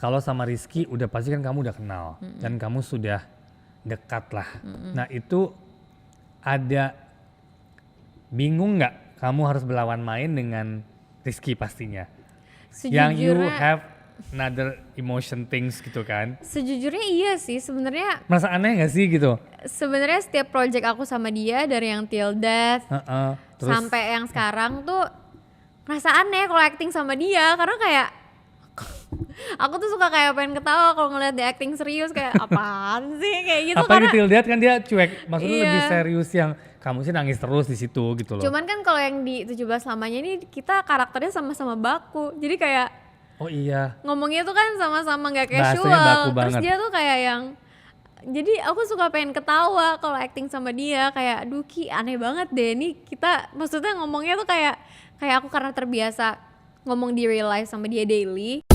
kalau sama Rizky udah pasti kan kamu udah kenal dan kamu sudah dekat lah. Nah itu ada bingung nggak kamu harus berlawan main dengan Rizky pastinya? Yang you have another emotion things gitu kan? Sejujurnya iya sih sebenarnya. Merasa aneh nggak sih gitu? Sebenarnya setiap project aku sama dia dari yang Till Death Terus, sampai yang sekarang tuh merasa aneh kalau acting sama dia karena kayak aku tuh suka kayak pengen ketawa kalau ngeliat dia acting serius kayak apaan sih kayak gitu. Apalagi Till Death kan dia cuek, maksudnya Iya. lebih serius yang kamu sih nangis terus di situ gitu loh. Cuman kan kalau yang di 17 lamanya ini kita karakternya sama-sama baku. Jadi kayak Oh iya. ngomongnya tuh kan sama-sama gak Bahasanya casual. baku Terus banget. dia tuh kayak yang jadi aku suka pengen ketawa kalau acting sama dia kayak aduh Ki aneh banget deh ini kita maksudnya ngomongnya tuh kayak aku karena terbiasa ngomong di real life sama dia daily.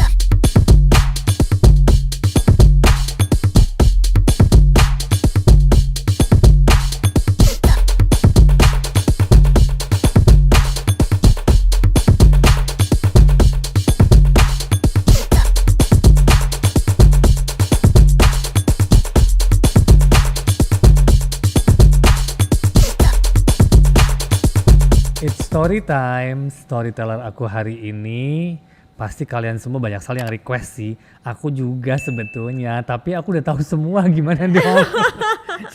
It's story time, storyteller aku hari ini. Pasti kalian semua banyak sekali yang request sih. Aku juga sebetulnya, tapi aku udah tahu semua gimana dong.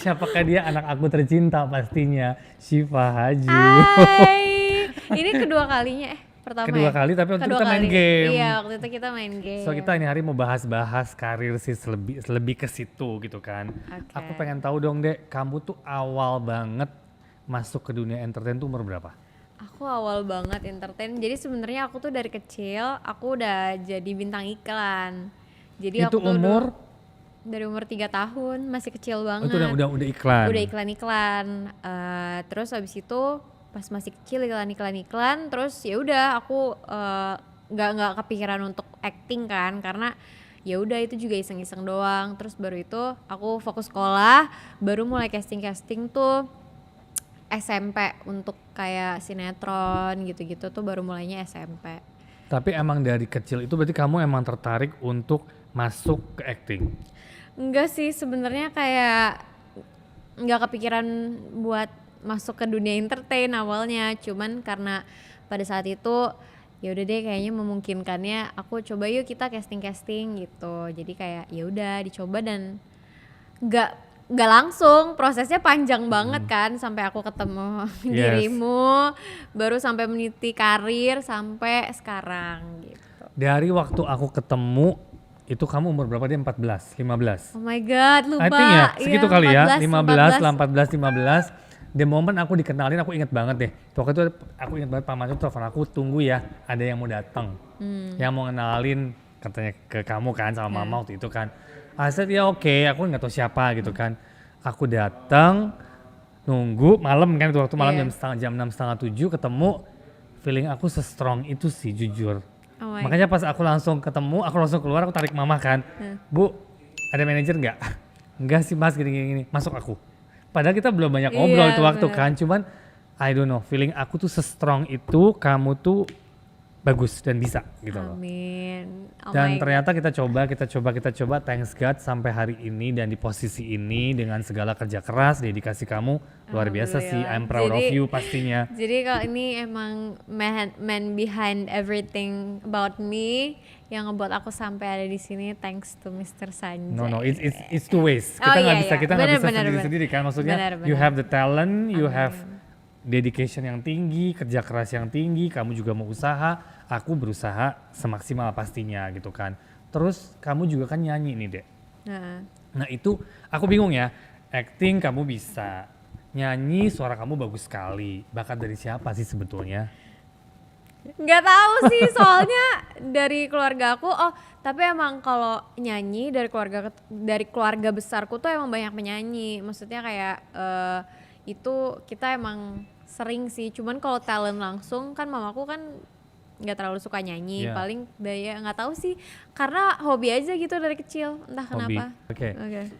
Siapakah dia anak aku tercinta pastinya, Syifa Haju. Hai, ini kedua kalinya pertama Kedua ya? kali tapi waktu Kedua kita main kali. game. Iya waktu itu kita main game. So kita ini hari mau bahas-bahas karir sih lebih ke situ gitu kan. Oke. Aku pengen tahu dong Dek, kamu tuh awal banget masuk ke dunia entertain tuh umur berapa? Aku awal banget entertain. Jadi sebenarnya aku tuh dari kecil aku udah jadi bintang iklan. Jadi Itu aku tuh umur? dari umur 3 tahun masih kecil Oh, banget. itu udah iklan. Udah iklan-iklan. Terus habis itu pas masih kecil iklan. Terus ya udah aku nggak kepikiran untuk acting kan karena ya udah itu juga iseng-iseng doang. Terus baru itu aku fokus sekolah, baru mulai casting tuh SMP untuk kayak sinetron gitu-gitu tuh baru mulainya SMP. Tapi emang dari kecil itu berarti kamu emang tertarik untuk masuk ke acting? Enggak sih sebenarnya kayak nggak kepikiran buat masuk ke dunia entertain awalnya, cuman karena pada saat itu ya udah deh kayaknya memungkinkannya aku coba yuk kita casting gitu. Jadi kayak ya udah dicoba dan nggak langsung, prosesnya panjang banget kan sampai aku ketemu dirimu, baru sampai meniti karir sampai sekarang gitu. Dari waktu aku ketemu itu kamu umur berapa dia? 14, 15? Oh my god, lupa. I think ya segitu kali 14, ya, 15. The moment aku dikenalin aku inget banget deh. Waktu itu aku inget banget Pak Mancu telepon aku, tunggu ya ada yang mau datang. Yang mau kenalin katanya ke kamu kan sama mama waktu itu kan. I said ya oke, aku nggak tahu siapa gitu kan. Aku datang, nunggu malam kan, waktu malam jam 6:30 ketemu, feeling aku se-strong itu sih jujur. Oh Makanya pas aku langsung ketemu, aku langsung keluar, aku tarik mama kan. Bu, ada manajer nggak? Enggak sih mas, gini, masuk aku. Padahal kita belum banyak ngobrol itu waktu kan, cuman I don't know, feeling aku tuh se-strong itu, kamu tuh bagus dan bisa gitu loh. Amin. Oh Dan my ternyata kita coba, thanks God sampai hari ini dan di posisi ini dengan segala kerja keras, dedikasi kamu luar biasa sih. I'm proud of you pastinya. Jadi kalau ini emang man behind everything about me yang ngebuat aku sampai ada di sini, thanks to Mr. Sanjay. No, it's two ways. Oh, Kita nggak iya, bisa, iya. kita nggak bisa Benar. sendiri kan. Maksudnya Benar. you have the talent, you have dedication yang tinggi, kerja keras yang tinggi. Kamu juga mau usaha, aku berusaha semaksimal pastinya gitu kan. Terus kamu juga kan nyanyi nih Dek. Nah itu aku bingung ya, acting kamu bisa, nyanyi suara kamu bagus sekali. Bakat dari siapa sih sebetulnya? Nggak tahu sih soalnya dari keluarga aku. Oh tapi emang kalau nyanyi dari keluarga besarku tuh emang banyak penyanyi. Maksudnya kayak itu kita emang sering sih. Cuman kalau talent langsung kan mamaku kan nggak terlalu suka nyanyi. Paling nggak tahu sih karena hobi aja gitu dari kecil entah Hobi. kenapa. Oke.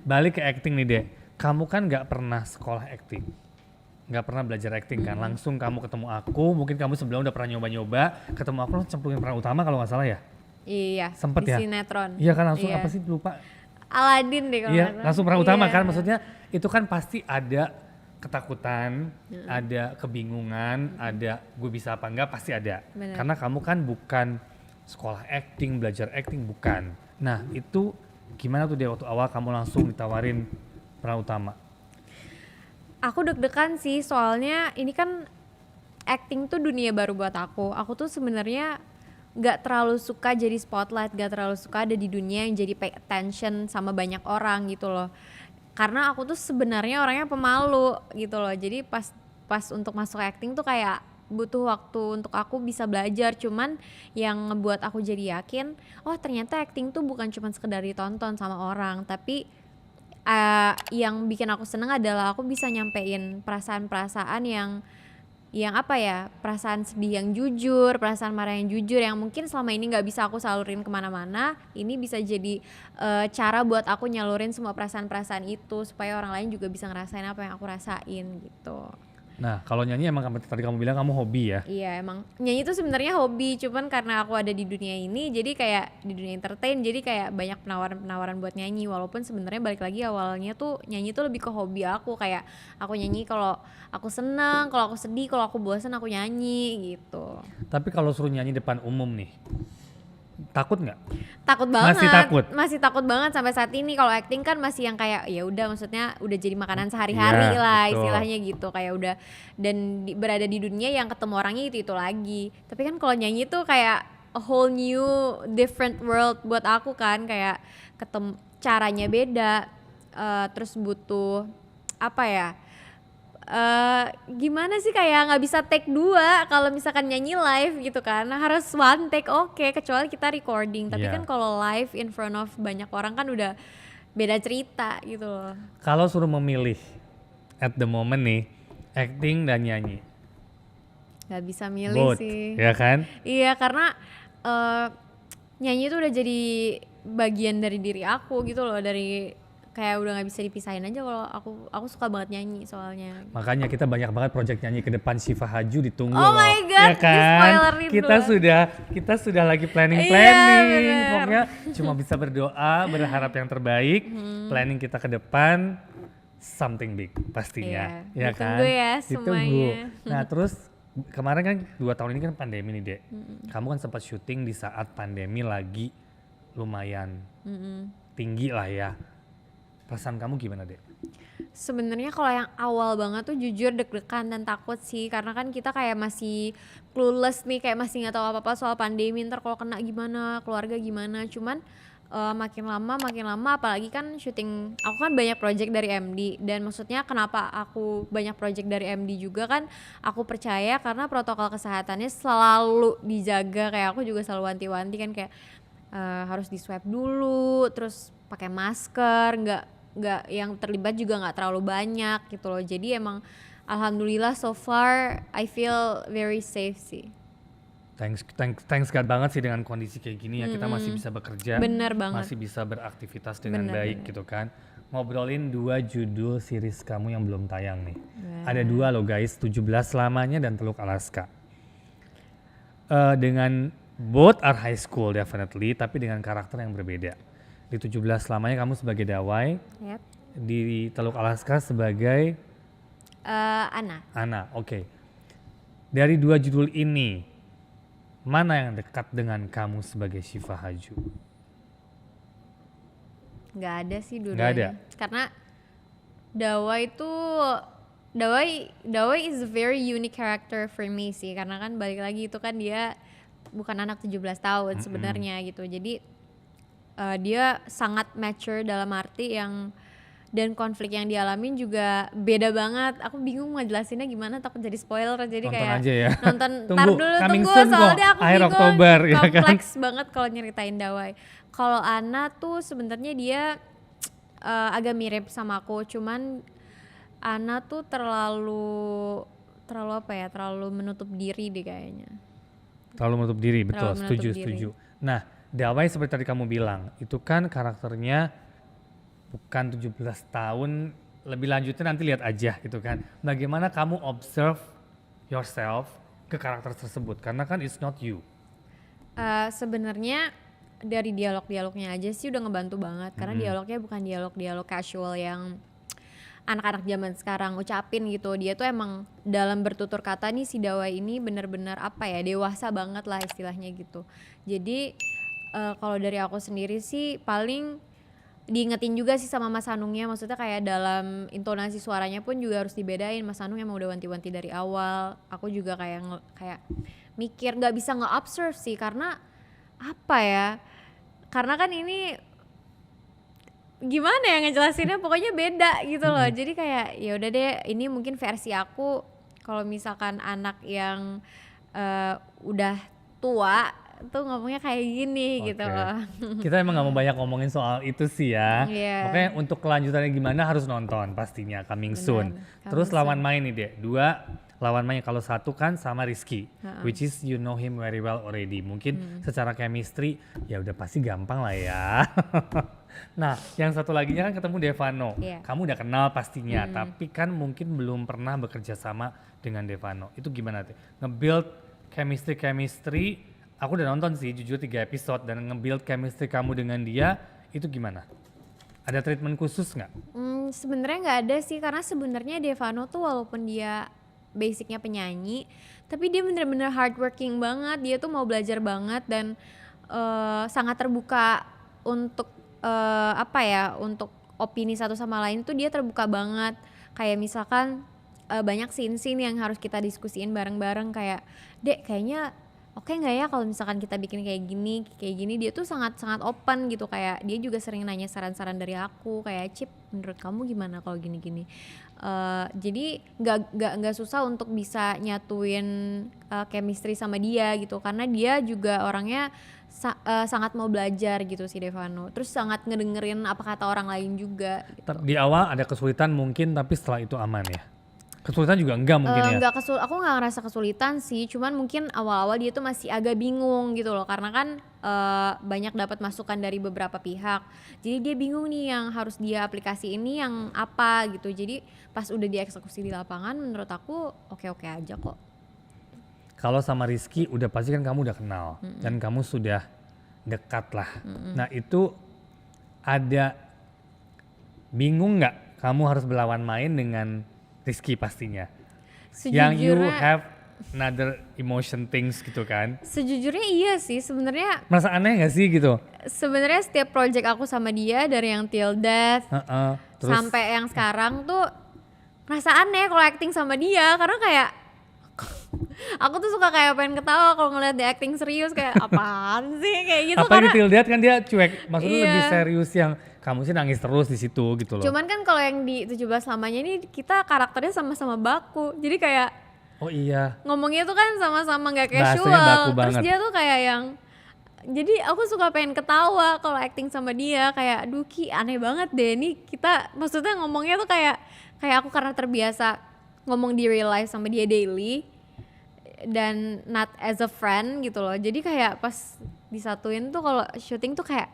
Balik ke acting nih Dek. Kamu kan nggak pernah sekolah acting, nggak pernah belajar acting kan, langsung kamu ketemu aku, mungkin kamu sebelum udah pernah nyoba-nyoba, ketemu aku langsung cemplungin peran utama kalau nggak salah ya? Iya, Sempet di ya? sinetron. Iya kan langsung Iya. apa sih lupa. Aladin deh kalau Iya, nggak salah. langsung peran utama Iya. kan, maksudnya itu kan pasti ada ketakutan, ada kebingungan, ada gue bisa apa enggak pasti ada. Bener. Karena kamu kan bukan sekolah acting, belajar acting bukan. Nah itu gimana tuh dia waktu awal kamu langsung ditawarin peran utama? Aku deg-degan sih soalnya ini kan acting tuh dunia baru buat aku. Aku tuh sebenarnya nggak terlalu suka jadi spotlight, nggak terlalu suka ada di dunia yang jadi pay attention sama banyak orang gitu loh. Karena aku tuh sebenarnya orangnya pemalu gitu loh. Jadi pas pas untuk masuk acting tuh kayak butuh waktu untuk aku bisa belajar. Cuman yang ngebuat aku jadi yakin, oh ternyata acting tuh bukan cuma sekedar ditonton sama orang, tapi yang bikin aku seneng adalah aku bisa nyampein perasaan-perasaan yang apa ya, perasaan sedih yang jujur, perasaan marah yang jujur yang mungkin selama ini nggak bisa aku salurin kemana-mana. Ini bisa jadi cara buat aku nyalurin semua perasaan-perasaan itu supaya orang lain juga bisa ngerasain apa yang aku rasain gitu. Nah kalau nyanyi emang tadi kamu bilang kamu hobi ya? Iya emang nyanyi itu sebenarnya hobi, cuman karena aku ada di dunia ini jadi kayak di dunia entertain jadi kayak banyak penawaran-penawaran buat nyanyi, walaupun sebenarnya balik lagi awalnya tuh nyanyi tuh lebih ke hobi aku, kayak aku nyanyi kalau aku seneng, kalau aku sedih, kalau aku bosan aku nyanyi gitu. Tapi kalau suruh nyanyi depan umum nih, takut nggak? Takut banget, Masih takut? takut banget sampai saat ini. Kalau acting kan masih yang kayak ya udah, maksudnya udah jadi makanan sehari-hari Iya, lah betul. istilahnya gitu, kayak udah dan berada di dunia yang ketemu orangnya itu lagi. Tapi kan kalau nyanyi tuh kayak a whole new different world buat aku kan, kayak ketemu caranya beda, terus butuh apa ya, gimana sih, kayak nggak bisa take 2 kalau misalkan nyanyi live gitu kan, harus one take oke, kecuali kita recording. Tapi Iya. kan kalau live in front of banyak orang kan udah beda cerita gitu loh. Kalau suruh memilih at the moment nih, acting dan nyanyi, Nggak bisa milih both, sih. ya kan? Iya karena nyanyi itu udah jadi bagian dari diri aku gitu loh, dari kayak udah nggak bisa dipisahin aja. Kalau aku suka banget nyanyi soalnya. Makanya kita banyak banget project nyanyi ke depan Syifa Haju ditunggu Oh loh. my God, ya kan? di-spoilerin Kita dulu. sudah lagi planning. Iya, bener. Pokoknya cuma bisa berdoa, berharap yang terbaik. Planning kita ke depan something big pastinya. Iya, Ya ditunggu kan? ya Ditunggu. semuanya. Nah, terus kemarin kan 2 tahun ini kan pandemi nih, Dek. Kamu kan sempat syuting di saat pandemi lagi lumayan tinggi lah ya. Perasaan kamu gimana, Dek? Sebenarnya kalau yang awal banget tuh jujur deg-degan dan takut sih, karena kan kita kayak masih clueless nih, kayak masih nggak tahu apa-apa soal pandemi, ntar kalau kena gimana, keluarga gimana. Cuman makin lama apalagi kan syuting, aku kan banyak project dari MD, dan maksudnya kenapa aku banyak project dari MD juga kan, aku percaya karena protokol kesehatannya selalu dijaga. Kayak aku juga selalu wanti-wanti kan, kayak harus di swab dulu, terus pakai masker, nggak yang terlibat juga nggak terlalu banyak gitu loh. Jadi emang alhamdulillah so far I feel very safe sih. Thanks God banget sih dengan kondisi kayak gini ya, kita masih bisa bekerja, Bener banget. masih bisa beraktivitas dengan Bener, baik bener. gitu kan. Ngobrolin 2 judul series kamu yang belum tayang nih. Ada 2 loh guys, 17 Lamanya dan Teluk Alaska. Dengan both are high school definitely, tapi dengan karakter yang berbeda. Di 17 Lamanya kamu sebagai Dawai, Yep. di Teluk Alaska sebagai Ana. Ana. Oke. Dari 2 judul ini, mana yang dekat dengan kamu sebagai Syifa Haju? Nggak ada sih Nggak dua-duanya. ada? Karena Dawai is a very unique character for me sih, karena kan balik lagi itu kan dia bukan anak 17 tahun sebenarnya gitu. Jadi dia sangat mature dalam arti yang, dan konflik yang dialamin juga beda banget. Aku bingung ngejelasinnya gimana, takut jadi spoiler. Jadi Nonton kayak aja ya. nonton, Tunggu, coming tunggu soon kok, soalnya aku akhir bingung. Oktober, ya kan? Kompleks banget kalau nyeritain Dawai. Kalau Ana tuh sebenarnya dia agak mirip sama aku, cuman Ana tuh terlalu apa ya, terlalu menutup diri deh kayaknya. Terlalu menutup diri, betul, Terlalu menutup diri. setuju. Nah, Dawai seperti tadi kamu bilang, itu kan karakternya bukan 17 tahun, lebih lanjutnya nanti lihat aja gitu kan. Bagaimana kamu observe yourself ke karakter tersebut, karena kan it's not you. Sebenarnya dari dialog-dialognya aja sih udah ngebantu banget karena dialognya bukan dialog casual yang anak-anak zaman sekarang ucapin gitu. Dia tuh emang dalam bertutur kata nih si Dawai ini benar-benar apa ya, dewasa banget lah istilahnya gitu. Jadi kalau dari aku sendiri sih paling diingetin juga sih sama Mas Hanungnya, maksudnya kayak dalam intonasi suaranya pun juga harus dibedain. Mas Hanung emang udah wanti-wanti dari awal. Aku juga kayak mikir nggak bisa nge-observe sih karena apa ya? Karena kan ini gimana ya ngejelasinnya, pokoknya beda gitu loh. Jadi kayak ya udah deh, ini mungkin versi aku. Kalau misalkan anak yang udah tua tuh ngomongnya kayak gini gitu loh. Kita emang gak mau banyak ngomongin soal itu sih ya. Yeah. Makanya untuk kelanjutannya gimana harus nonton pastinya coming soon. Terus lawan main nih Dek, 2 lawan main, kalau 1 kan sama Rizky, which is you know him very well already. Mungkin secara chemistry ya udah pasti gampang lah ya. Nah yang satu laginya kan ketemu Devano. Kamu udah kenal pastinya, tapi kan mungkin belum pernah bekerja sama dengan Devano. Itu gimana Dek? Nge-build chemistry, aku udah nonton sih jujur 3 episode, dan nge-build chemistry kamu dengan dia itu gimana? Ada treatment khusus nggak? Sebenarnya nggak ada sih, karena sebenarnya Devano tuh walaupun dia basicnya penyanyi, tapi dia bener-bener hardworking banget. Dia tuh mau belajar banget dan sangat terbuka untuk untuk opini satu sama lain tuh dia terbuka banget. Kayak misalkan banyak scene-scene yang harus kita diskusiin bareng-bareng, kayak Dek kayaknya oke nggak ya kalau misalkan kita bikin kayak gini. Dia tuh sangat open gitu. Kayak dia juga sering nanya saran-saran dari aku, kayak Cip menurut kamu gimana kalau gini. Jadi nggak susah untuk bisa nyatuin chemistry sama dia gitu, karena dia juga orangnya sangat mau belajar gitu si Devano. Terus sangat ngedengerin apa kata orang lain juga gitu. Di awal ada kesulitan mungkin, tapi setelah itu aman ya? Kesulitan juga enggak mungkin ya? Aku nggak ngerasa kesulitan sih, cuman mungkin awal-awal dia tuh masih agak bingung gitu loh, karena kan banyak dapat masukan dari beberapa pihak. Jadi dia bingung nih yang harus dia aplikasi ini yang apa gitu. Jadi pas udah dieksekusi di lapangan menurut aku oke-oke aja kok. Kalau sama Rizky udah pasti kan kamu udah kenal dan kamu sudah dekat lah. Nah itu ada bingung nggak kamu harus berlawan main dengan Rizky pastinya? Yang you have another emotion things gitu kan? Sejujurnya iya sih sebenarnya. Merasa aneh gak sih gitu? Sebenarnya setiap project aku sama dia, dari yang Till Death sampai yang sekarang tuh merasa aneh kalau acting sama dia, karena kayak aku tuh suka kayak pengen ketawa kalau ngeliat dia acting serius, kayak apaan sih kayak gitu. Apalagi Till Death kan dia cuek, maksudnya lebih serius, yang kamu sih nangis terus di situ gitu loh. Cuman kan kalau yang di 17 lamanya ini kita karakternya sama-sama baku, jadi kayak oh iya, ngomongnya tuh kan sama-sama nggak casual. Terus dia tuh kayak yang, jadi aku suka pengen ketawa kalau acting sama dia, kayak aduh Ki aneh banget deh nih kita, maksudnya ngomongnya tuh kayak aku karena terbiasa ngomong di real life sama dia daily dan not as a friend gitu loh. Jadi kayak pas disatuin tuh kalau syuting tuh kayak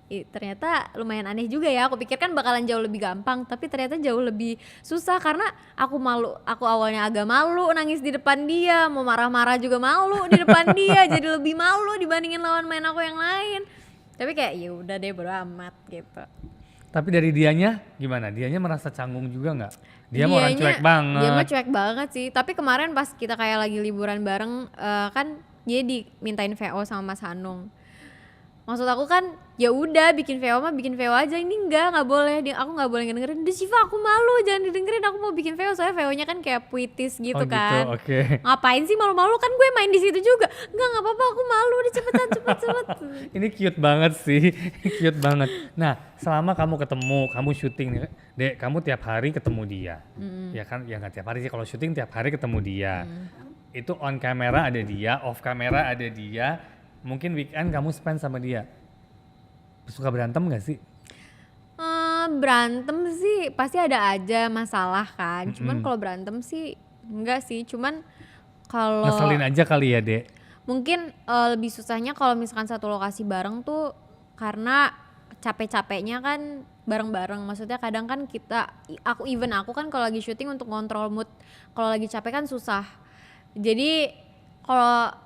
ternyata lumayan aneh juga ya. Aku pikir kan bakalan jauh lebih gampang, tapi ternyata jauh lebih susah karena aku malu. Aku awalnya agak malu nangis di depan dia, mau marah-marah juga malu di depan dia, jadi lebih malu dibandingin lawan main aku yang lain. Tapi kayak ya udah deh, bodo amat gitu. Tapi dari dianya gimana? Dianya merasa canggung juga nggak? Dia mau orang cuek banget. Dia mah cuek banget sih. Tapi kemarin pas kita kayak lagi liburan bareng, kan dia dimintain VO sama Mas Hanung. Maksud aku kan ya udah bikin VO mah bikin VO aja, ini nggak boleh, aku nggak boleh ngedengerin. Udah Syifa aku malu, jangan didengerin, aku mau bikin VO, soalnya VO-nya kan kayak puitis gitu kan. Okay. Ngapain sih malu-malu, kan gue main di situ juga. Nggak apa-apa, aku malu, udah cepetan. Ini cute banget sih, cute banget. Nah selama kamu ketemu, kamu syuting nih, Dek, kamu tiap hari ketemu dia, ya kan? Ya nggak tiap hari sih, kalau syuting tiap hari ketemu dia. Itu on kamera ada dia, off kamera ada dia. Mungkin weekend kamu spend sama dia. Suka berantem gak sih? Berantem sih pasti ada aja masalah kan. Cuman kalau berantem sih enggak sih. Cuman kalau ngeselin aja kali ya Dek. Mungkin lebih susahnya kalau misalkan satu lokasi bareng tuh karena capek-capeknya kan bareng-bareng. Maksudnya kadang kan aku kan kalau lagi syuting untuk kontrol mood, kalau lagi capek kan susah. Jadi kalau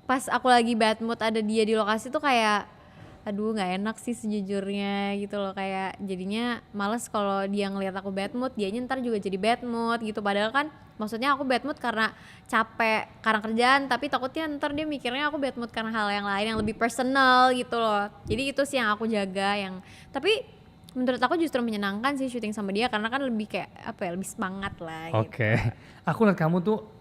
pas aku lagi bad mood ada dia di lokasi tuh kayak aduh nggak enak sih sejujurnya gitu loh, kayak jadinya males kalau dia ngelihat aku bad mood, dianya ntar juga jadi bad mood gitu, padahal kan maksudnya aku bad mood karena capek karena kerjaan, tapi takutnya ntar dia mikirnya aku bad mood karena hal yang lain yang lebih personal gitu loh. Jadi itu sih yang aku jaga, yang tapi menurut aku justru menyenangkan sih syuting sama dia karena kan lebih kayak apa ya, lebih semangat lah gitu. Oke. Aku lihat kamu tuh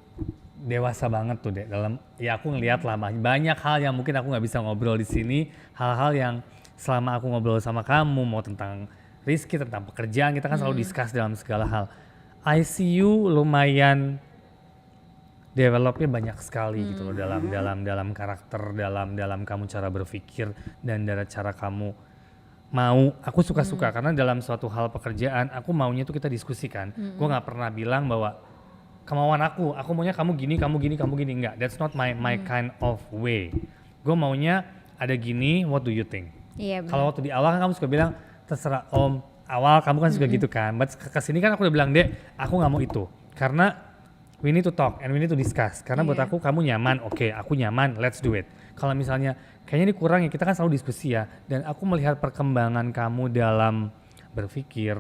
dewasa banget tuh deh dalam, ya aku ngeliat lah banyak hal yang mungkin aku nggak bisa ngobrol di sini, hal-hal yang selama aku ngobrol sama kamu mau tentang Rizky, tentang pekerjaan, kita kan selalu discuss dalam segala hal. I see you lumayan developnya banyak sekali gitu loh dalam karakter, dalam kamu cara berpikir dan dari cara kamu mau. Aku suka-suka karena dalam suatu hal pekerjaan aku maunya tuh kita diskusikan. Gue nggak pernah bilang bahwa kemauan aku maunya kamu gini, enggak. That's not my kind of way. Gue maunya ada gini, what do you think? Iya benar. Kalau waktu di awal kan kamu suka bilang terserah om, awal kamu kan suka gitu kan. But kesini kan aku udah bilang deh, aku nggak mau itu karena we need to talk and we need to discuss. Karena buat aku kamu nyaman, oke, aku nyaman, let's do it. Kalau misalnya kayaknya ini kurang ya, kita kan selalu diskusi ya. Dan aku melihat perkembangan kamu dalam berpikir,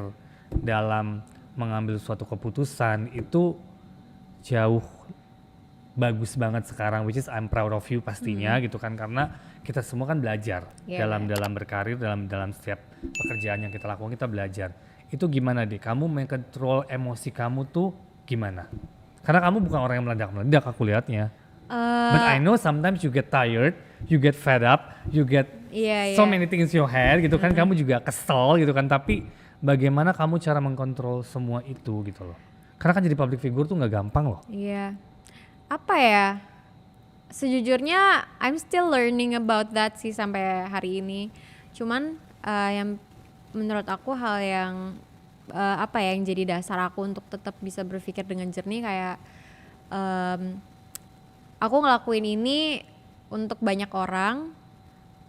dalam mengambil suatu keputusan itu jauh bagus banget sekarang, which is I'm proud of you pastinya gitu kan, karena kita semua kan belajar dalam berkarir, dalam setiap pekerjaan yang kita lakukan kita belajar. Itu gimana deh, kamu mengontrol emosi kamu tuh gimana? Karena kamu bukan orang yang meledak-meledak aku lihatnya. But I know sometimes you get tired, you get fed up, you get so many things in your head gitu kan, kamu juga kesel gitu kan, tapi bagaimana kamu cara mengkontrol semua itu gitu loh. Karena kan jadi public figure tuh gak gampang loh. Iya. Apa ya? Sejujurnya I'm still learning about that sih sampai hari ini. Cuman yang menurut aku hal yang apa ya, yang jadi dasar aku untuk tetap bisa berpikir dengan jernih kayak aku ngelakuin ini untuk banyak orang,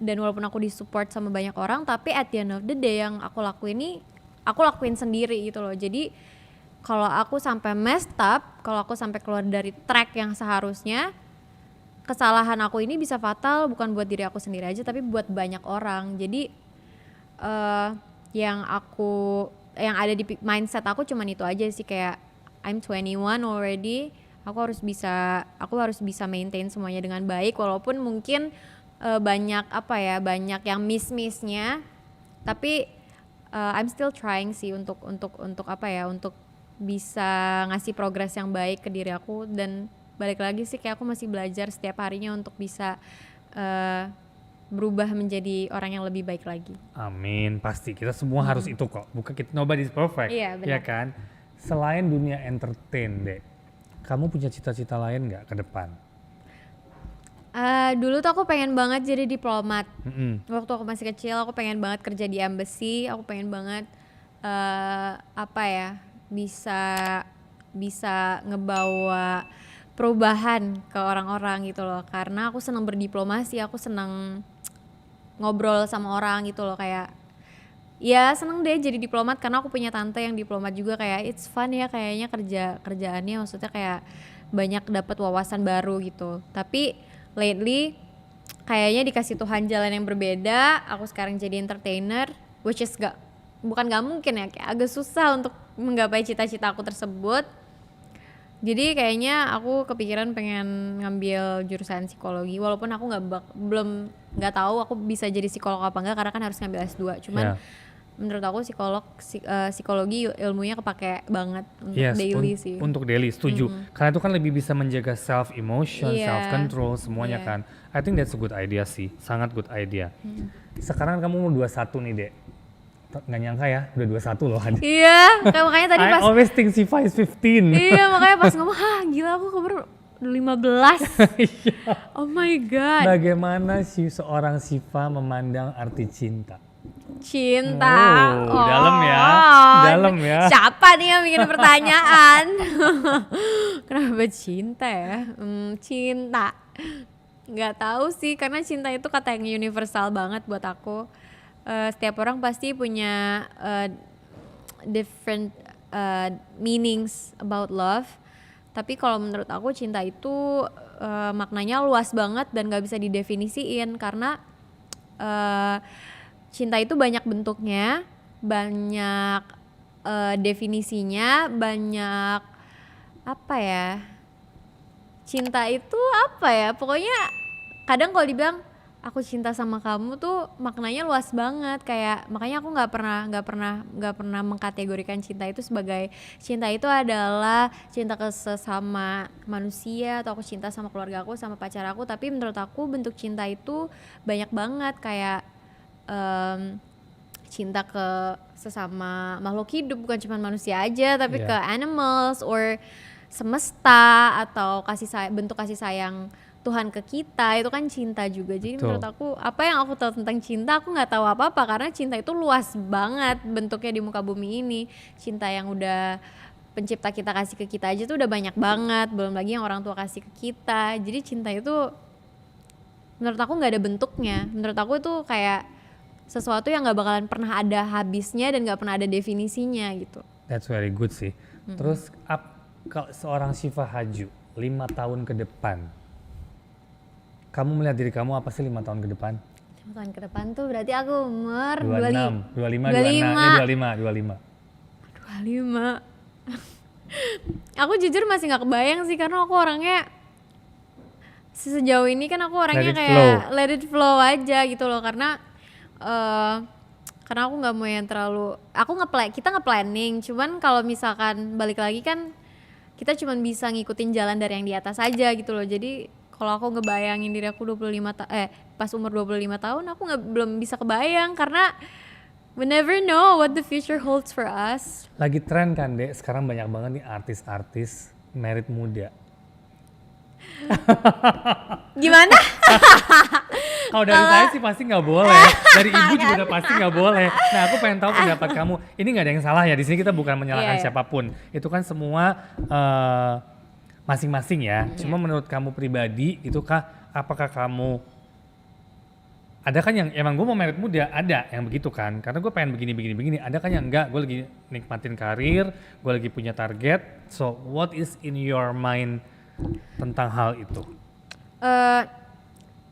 dan walaupun aku disupport sama banyak orang, tapi at the end of the day yang aku lakuin ini aku lakuin sendiri gitu loh. Jadi kalau aku sampai messed up, kalau aku sampai keluar dari track yang seharusnya, kesalahan aku ini bisa fatal bukan buat diri aku sendiri aja tapi buat banyak orang. Jadi yang ada di mindset aku cuman itu aja sih, kayak I'm 21 already, aku harus bisa maintain semuanya dengan baik, walaupun mungkin banyak yang miss-missnya, tapi I'm still trying sih untuk bisa ngasih progres yang baik ke diri aku. Dan balik lagi sih, kayak aku masih belajar setiap harinya untuk bisa berubah menjadi orang yang lebih baik lagi. Amin, pasti kita semua harus itu kok. Bukan kita, nobody's perfect, ya kan? Selain dunia entertain deh, kamu punya cita-cita lain nggak ke depan? Dulu tuh aku pengen banget jadi diplomat. Waktu aku masih kecil aku pengen banget kerja di embassy, aku pengen banget bisa ngebawa perubahan ke orang-orang gitu loh, karena aku senang berdiplomasi, aku senang ngobrol sama orang gitu loh, kayak ya seneng deh jadi diplomat karena aku punya tante yang diplomat juga, kayak it's fun ya kayaknya kerjaannya, maksudnya kayak banyak dapat wawasan baru gitu. Tapi lately kayaknya dikasih Tuhan jalan yang berbeda, aku sekarang jadi entertainer, which is bukan gak mungkin ya, kayak agak susah untuk menggapai cita-cita aku tersebut. Jadi kayaknya aku kepikiran pengen ngambil jurusan psikologi, walaupun aku belum tahu aku bisa jadi psikolog apa enggak karena kan harus ngambil S2. Cuman menurut aku psikologi ilmunya kepake banget untuk daily sih. Untuk daily, setuju. Karena itu kan lebih bisa menjaga self emotion, self control semuanya kan. I think that's a good idea sih, sangat good idea. Sekarang kamu mau 21 nih Dek. Nggak nyangka ya, udah 21 loh. Iya, makanya tadi pas I always think Siva is 15. Iya, makanya pas ngomong, gila aku baru 15. Oh my god. Bagaimana seorang Siva memandang arti cinta? Cinta. Dalam ya. Dalam ya. Siapa nih yang bikin pertanyaan? Kenapa cinta ya? Cinta. Nggak tahu sih, karena cinta itu kata yang universal banget buat aku. Setiap orang pasti punya different meanings about love. Tapi kalau menurut aku cinta itu maknanya luas banget dan gak bisa didefinisiin karena cinta itu banyak bentuknya, banyak definisinya, banyak apa ya, cinta itu apa ya, pokoknya kadang kalau dibilang aku cinta sama kamu tuh maknanya luas banget, kayak makanya aku nggak pernah mengkategorikan cinta itu sebagai cinta itu adalah cinta ke sesama manusia atau aku cinta sama keluarga aku sama pacar aku, tapi menurut aku bentuk cinta itu banyak banget, kayak cinta ke sesama makhluk hidup, bukan cuma manusia aja tapi ke animals or semesta, atau bentuk kasih sayang Tuhan ke kita, itu kan cinta juga. Jadi menurut aku apa yang aku tahu tentang cinta, aku nggak tahu apa-apa karena cinta itu luas banget bentuknya di muka bumi ini. Cinta yang udah pencipta kita kasih ke kita aja tuh udah banyak banget, belum lagi yang orang tua kasih ke kita. Jadi cinta itu menurut aku nggak ada bentuknya, menurut aku itu kayak sesuatu yang nggak bakalan pernah ada habisnya dan nggak pernah ada definisinya gitu. That's very good sih. Terus kalau seorang Syifa Haju 5 tahun ke depan, kamu melihat diri kamu apa sih 5 tahun ke depan? 5 tahun ke depan tuh berarti aku umur 25, 25. Aku jujur masih gak kebayang sih karena aku orangnya sejauh ini kan aku orangnya let it flow aja gitu loh, karena aku nggak mau yang terlalu, kita nge-planning, cuman kalau misalkan balik lagi kan kita cuman bisa ngikutin jalan dari yang di atas aja gitu loh. Jadi kalau aku ngebayangin diri aku pas umur 25 tahun aku belum bisa kebayang karena we never know what the future holds for us. Lagi tren kan Dek, sekarang banyak banget nih artis-artis married muda. Gimana? Kalau dari saya sih pasti nggak boleh, dari ibu juga udah pasti nggak boleh. Nah aku pengen tahu pendapat kamu. Ini nggak ada yang salah ya, di sini kita bukan menyalahkan siapapun. Itu kan semua masing-masing ya. Cuma menurut kamu pribadi, apakah kamu ada kan yang emang gue mau married muda, ada yang begitu kan? Karena gue pengen begini. Ada kan yang enggak, gue lagi nikmatin karir, gue lagi punya target. So what is in your mind tentang hal itu?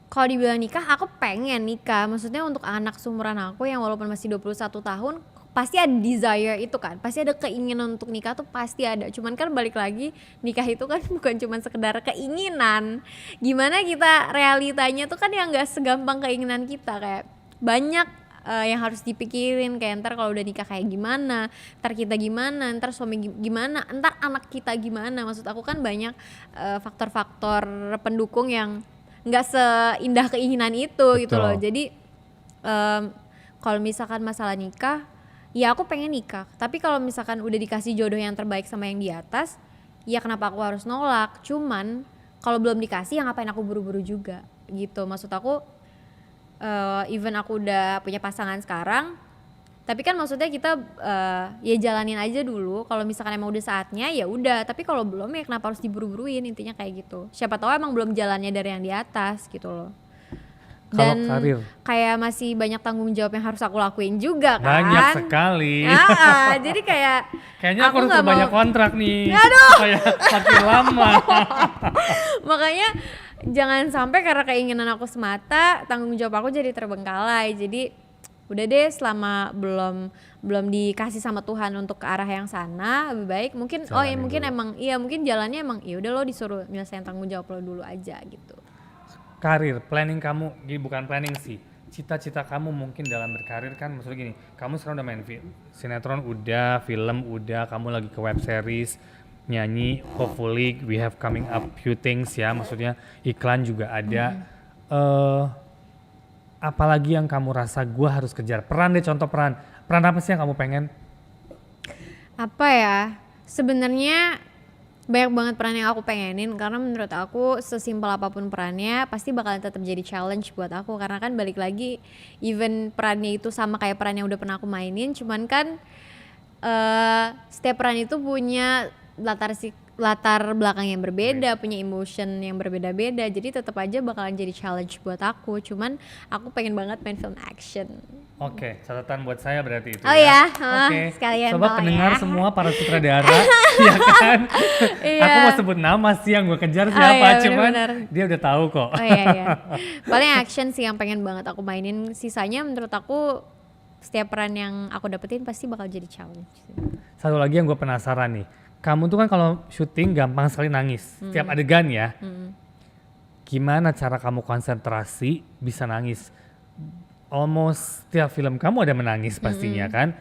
Kalau dibilang nikah, aku pengen nikah. Maksudnya untuk anak seumuran aku yang walaupun masih 21 tahun, pasti ada desire itu kan, pasti ada keinginan untuk nikah tuh pasti ada. Cuman kan balik lagi, nikah itu kan bukan cuma sekedar keinginan, gimana kita realitanya tuh kan yang gak segampang keinginan kita. Kayak banyak yang harus dipikirin, kayak ntar kalau udah nikah kayak gimana, ntar kita gimana, ntar suami gimana, ntar anak kita gimana. Maksud aku kan banyak faktor-faktor pendukung yang gak seindah keinginan itu. Betul. Gitu loh. Jadi kalau misalkan masalah nikah, ya aku pengen nikah, tapi kalau misalkan udah dikasih jodoh yang terbaik sama yang di atas, ya kenapa aku harus nolak? Cuman kalau belum dikasih, ya ngapain aku buru-buru juga gitu. Maksud aku even aku udah punya pasangan sekarang, tapi kan maksudnya kita ya jalanin aja dulu. Kalau misalkan emang udah saatnya ya udah, tapi kalau belum ya kenapa harus diburu-buruin, intinya kayak gitu. Siapa tahu emang belum jalannya dari yang di atas gitu loh. Dan karir, kayak masih banyak tanggung jawab yang harus aku lakuin juga kan. Banyak sekali. Jadi kayaknya aku harus banyak kontrak nih. Aduh. Supaya makin lama. Makanya jangan sampai karena keinginan aku semata tanggung jawab aku jadi terbengkalai. Jadi udah deh, selama belum dikasih sama Tuhan untuk ke arah yang sana, lebih baik mungkin mungkin jalannya emang ya udah lo disuruh nyelesain tanggung jawab lo dulu aja gitu. Karir, planning kamu, bukan planning sih, cita-cita kamu mungkin dalam berkarir kan, maksudnya gini, kamu sekarang udah main sinetron udah, film udah, kamu lagi ke web series, nyanyi, hopefully we have coming up few things ya, maksudnya iklan juga ada. Apalagi yang kamu rasa gue harus kejar? Peran deh, contoh peran apa sih yang kamu pengen? Apa ya, sebenarnya banyak banget peran yang aku pengenin, karena menurut aku sesimpel apapun perannya pasti bakalan tetap jadi challenge buat aku, karena kan balik lagi even perannya itu sama kayak peran yang udah pernah aku mainin, cuman kan setiap peran itu punya latar belakang yang berbeda, punya emotion yang berbeda-beda, jadi tetap aja bakalan jadi challenge buat aku. Cuman aku pengen banget main film action. Oke, catatan buat saya berarti itu Oh ya. ya, Oke, sekalian sobat bawa pendengar ya. semua para sutradara, ya kan? Iya. Aku mau sebut nama sih yang gue kejar Oh siapa, iya, cuman bener-bener. dia udah tahu kok. Oh iya iya. Paling action sih yang pengen banget aku mainin. Sisanya menurut aku setiap peran yang aku dapetin pasti bakal jadi challenge. Satu lagi yang gue penasaran nih, kamu tuh kan kalau syuting gampang sekali nangis, setiap adegan ya. Gimana cara kamu konsentrasi bisa nangis? Almost setiap film kamu ada menangis pastinya kan?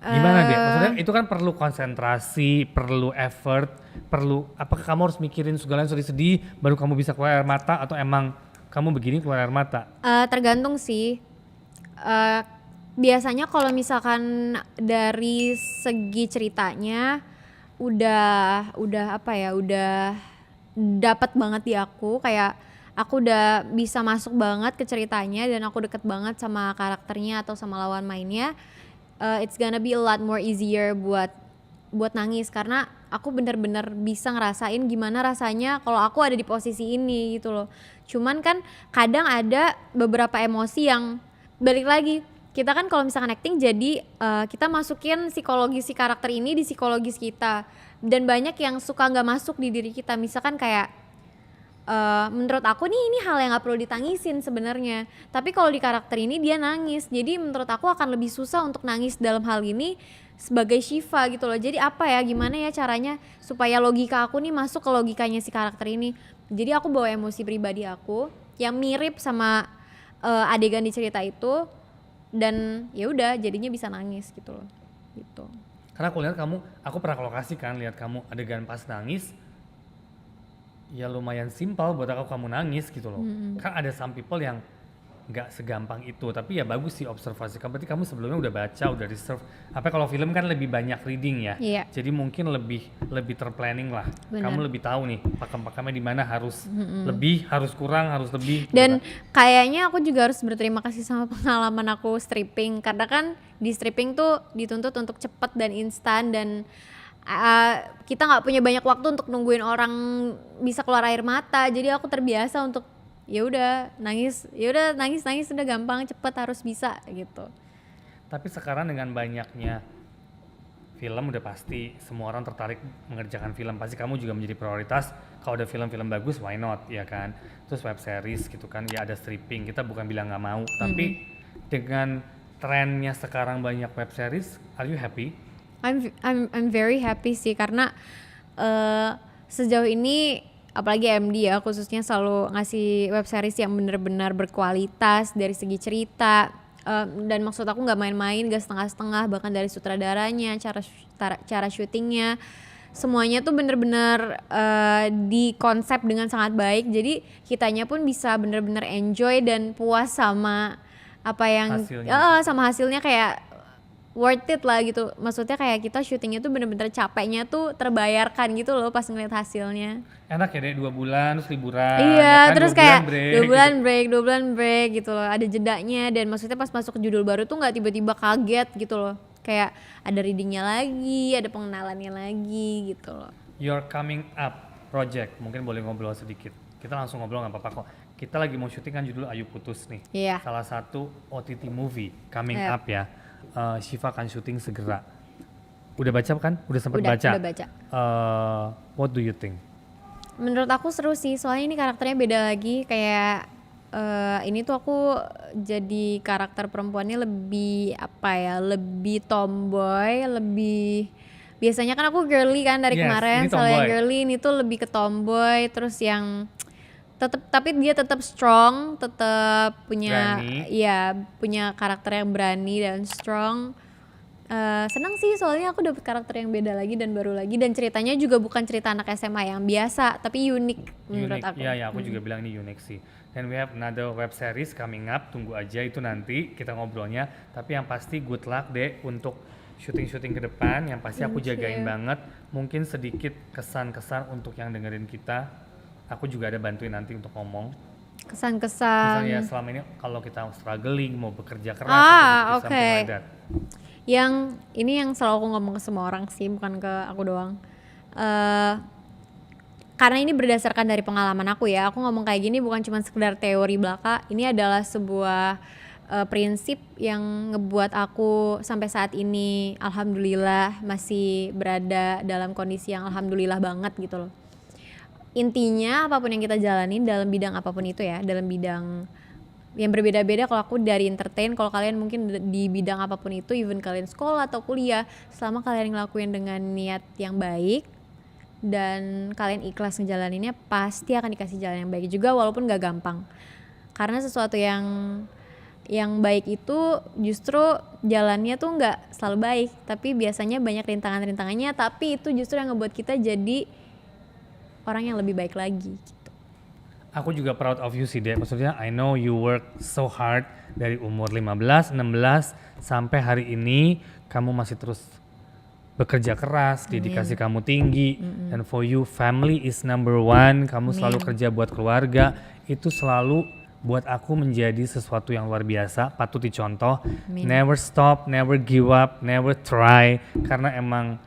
Gimana deh? Maksudnya itu kan perlu konsentrasi, perlu effort, perlu apakah kamu harus mikirin segalanya sedih-sedih baru kamu bisa keluar air mata atau emang kamu begini keluar air mata? Tergantung sih. Biasanya kalau misalkan dari segi ceritanya udah apa ya, udah dapat banget di aku, kayak aku udah bisa masuk banget ke ceritanya dan aku deket banget sama karakternya atau sama lawan mainnya. It's gonna be a lot more easier buat nangis karena aku bener-bener bisa ngerasain gimana rasanya kalau aku ada di posisi ini gitu loh. Cuman kan kadang ada beberapa emosi yang balik lagi, kita kan kalau misalkan acting jadi kita masukin psikologis si karakter ini di psikologis kita, dan banyak yang suka nggak masuk di diri kita. Misalkan kayak menurut aku nih ini hal yang nggak perlu ditangisin sebenarnya, tapi kalau di karakter ini dia nangis, jadi menurut aku akan lebih susah untuk nangis dalam hal ini sebagai Shiva gitu loh. Jadi apa ya, gimana ya caranya supaya logika aku nih masuk ke logikanya si karakter ini. Jadi aku bawa emosi pribadi aku yang mirip sama adegan di cerita itu, dan ya udah jadinya bisa nangis gitu loh. Gitu. Karena aku lihat kamu, aku pernah ke lokasi kan, lihat kamu adegan pas nangis, ya lumayan simpel buat aku kamu nangis gitu loh. Kan ada some people yang nggak segampang itu, tapi ya bagus sih observasi kamu. Berarti kamu sebelumnya udah baca, udah research. Apa kalau film kan lebih banyak reading ya, Iya. jadi mungkin lebih terplanning lah. Benar. Kamu lebih tahu nih pakem-pakemnya di mana, harus lebih, harus kurang, harus lebih. Dan gitu kan. kayaknya aku juga harus berterima kasih sama pengalaman aku stripping, karena kan di stripping tuh dituntut untuk cepat dan instan, dan kita nggak punya banyak waktu untuk nungguin orang bisa keluar air mata. Jadi aku terbiasa untuk ya udah nangis udah gampang, cepet, harus bisa gitu. Tapi sekarang dengan banyaknya film udah pasti semua orang tertarik mengerjakan film, pasti kamu juga menjadi prioritas. Kalau ada film-film bagus, why not, ya kan? Terus web series gitu kan, ya ada stripping, kita bukan bilang nggak mau, tapi dengan trennya sekarang banyak web series, are you happy? I'm very happy sih, karena sejauh ini apalagi MD ya khususnya selalu ngasih web series yang benar-benar berkualitas dari segi cerita, dan maksud aku nggak main-main, nggak setengah-setengah, bahkan dari sutradaranya, cara syutingnya, semuanya tuh bener-bener dikonsep dengan sangat baik. Jadi kitanya pun bisa bener-bener enjoy dan puas sama apa yang Hasilnya. sama hasilnya, kayak worth it lah gitu. Maksudnya kayak kita syutingnya tuh bener-bener capeknya tuh terbayarkan gitu loh pas ngeliat hasilnya. Enak ya deh, 2 bulan terus liburan, Iya, ya kan? terus 2 bulan kayak break, 2 bulan break gitu loh, ada jedanya, dan maksudnya pas masuk ke judul baru tuh nggak tiba-tiba kaget gitu loh, kayak ada readingnya lagi, ada pengenalannya lagi gitu loh. Your coming up project, mungkin boleh ngobrol sedikit. Kita langsung ngobrol nggak apa-apa kok. Kita lagi mau syuting kan, judul Ayu Putus nih. Iya. Salah satu OTT movie coming Yep. up ya. Shiva akan syuting segera. Udah baca kan? Udah sempat baca? Udah baca. What do you think? Menurut aku seru sih, soalnya ini karakternya beda lagi, kayak ini tuh aku jadi karakter perempuannya lebih apa ya, lebih tomboy, lebih, biasanya kan aku girly kan dari Yes, kemarin, ini selalu yang tomboy. girly, ini tuh lebih ke tomboy, terus yang tapi dia tetap strong, tetap punya Berani. ya punya karakter yang berani dan strong. Senang sih soalnya aku dapet karakter yang beda lagi dan baru lagi, dan ceritanya juga bukan cerita anak SMA yang biasa, tapi unik menurut aku. Iya, aku juga bilang ini unik sih. Dan we have another web series coming up, tunggu aja itu nanti kita ngobrolnya. Tapi yang pasti good luck deh untuk syuting-syuting ke depan, yang pasti aku Thank jagain you. banget. Mungkin sedikit kesan-kesan untuk yang dengerin kita, aku juga ada bantuin nanti untuk ngomong. Kesan-kesan Misalnya selama ini kalau kita struggling, mau bekerja keras, Ah, atau something oke. like that. yang ini yang selalu aku ngomong ke semua orang sih, bukan ke aku doang. Karena ini berdasarkan dari pengalaman aku ya, aku ngomong kayak gini bukan cuma sekedar teori belaka, ini adalah sebuah prinsip yang ngebuat aku sampai saat ini alhamdulillah masih berada dalam kondisi yang alhamdulillah banget gitu loh. Intinya apapun yang kita jalanin dalam bidang apapun itu ya, dalam bidang yang berbeda-beda, kalau aku dari entertain, kalau kalian mungkin di bidang apapun itu, even kalian sekolah atau kuliah, selama kalian ngelakuin dengan niat yang baik dan kalian ikhlas ngejalaninnya, pasti akan dikasih jalan yang baik juga walaupun gak gampang. Karena sesuatu yang baik itu justru jalannya tuh nggak selalu baik, tapi biasanya banyak rintangan-rintangannya, tapi itu justru yang ngebuat kita jadi orang yang lebih baik lagi gitu. Aku juga proud of you sih Dek, maksudnya I know you work so hard dari umur 15, 16 sampai hari ini kamu masih terus bekerja keras, dedikasi kamu tinggi, dan for you family is number one, kamu selalu kerja buat keluarga, itu selalu buat aku menjadi sesuatu yang luar biasa, patut dicontoh. Never stop, never give up, never try, karena emang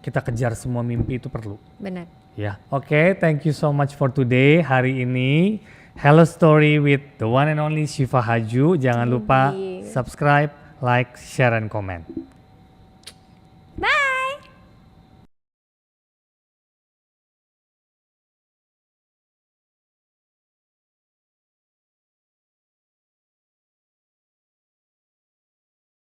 kita kejar semua mimpi itu perlu. Benar. Ya, oke, thank you so much for today. Hari ini Hello Story with the one and only Syifa Haju. Jangan lupa subscribe, like, share, and comment.